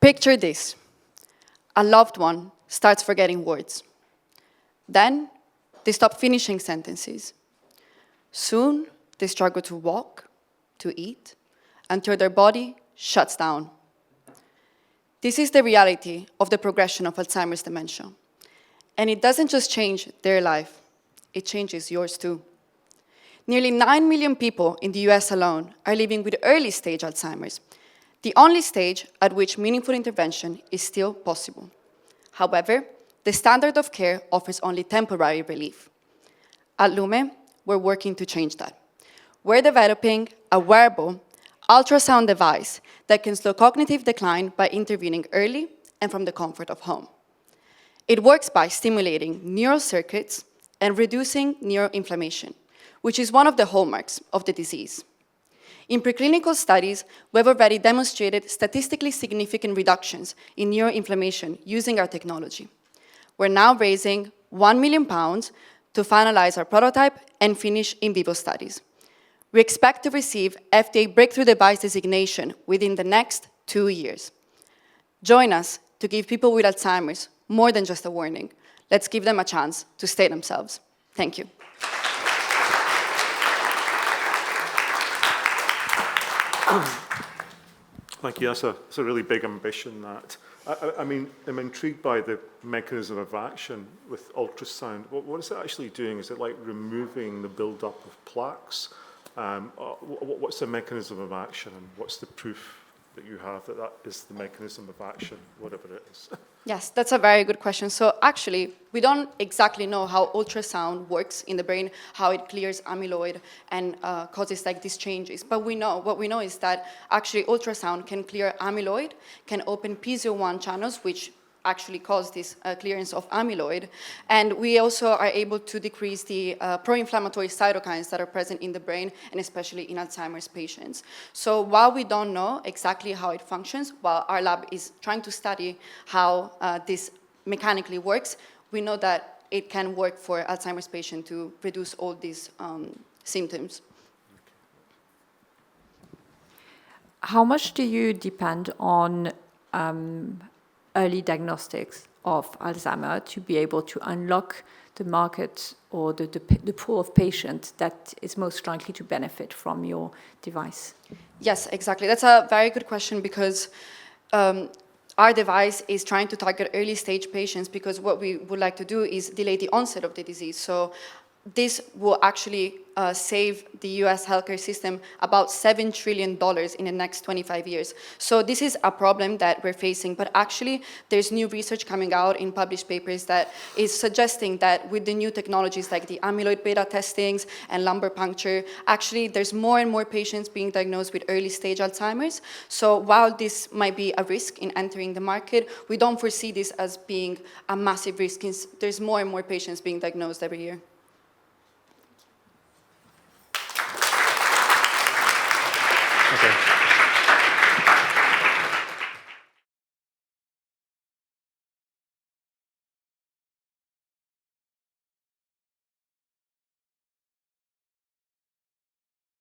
Picture this. A loved one starts forgetting words. Then they stop finishing sentences. Soon, they struggle to walk, to eat, until their body shuts down. This is the reality of the progression of Alzheimer's dementia. And it doesn't just change their life, it changes yours too. Nearly 9 million people in the US alone are living with early-stage Alzheimer's, the only stage at which meaningful intervention is still possible. However, the standard of care offers only temporary relief. At Lume, we're working to change that. We're developing a wearable ultrasound device that can slow cognitive decline by intervening early and from the comfort of home. It works by stimulating neural circuits and reducing neuroinflammation, which is one of the hallmarks of the disease. In preclinical studies, we've already demonstrated statistically significant reductions in neuroinflammation using our technology. We're now raising £1 million to finalize our prototype and finish in vivo studies. We expect to receive FDA Breakthrough Device designation within the next 2 years. Join us to give people with Alzheimer's more than just a warning. Let's give them a chance to stay themselves. Thank you. Thank you. That's a really big ambition, that. I mean, I'm intrigued by the mechanism of action with ultrasound. What is it actually doing? Is it like removing the build-up of plaques? What's the mechanism of action, and what's the proof that you have that that is the mechanism of action, whatever it is? Yes, that's a very good question. So actually, we don't exactly know how ultrasound works in the brain, how it clears amyloid and causes like these changes. But what we know is that actually ultrasound can clear amyloid, can open PZO1 channels, which actually cause this clearance of amyloid. And we also are able to decrease the pro-inflammatory cytokines that are present in the brain, and especially in Alzheimer's patients. So while we don't know exactly how it functions, while our lab is trying to study how this mechanically works, we know that it can work for Alzheimer's patients to reduce all these symptoms. How much do you depend on early diagnostics of Alzheimer to be able to unlock the market or the pool of patients that is most likely to benefit from your device? Yes, exactly. That's a very good question, because our device is trying to target early stage patients, because what we would like to do is delay the onset of the disease. So this will actually save the US healthcare system about $7 trillion in the next 25 years. So this is a problem that we're facing, but actually there's new research coming out in published papers that is suggesting that with the new technologies like the amyloid beta testings and lumbar puncture, actually there's more and more patients being diagnosed with early stage Alzheimer's. So while this might be a risk in entering the market, we don't foresee this as being a massive risk. There's more and more patients being diagnosed every year. Okay.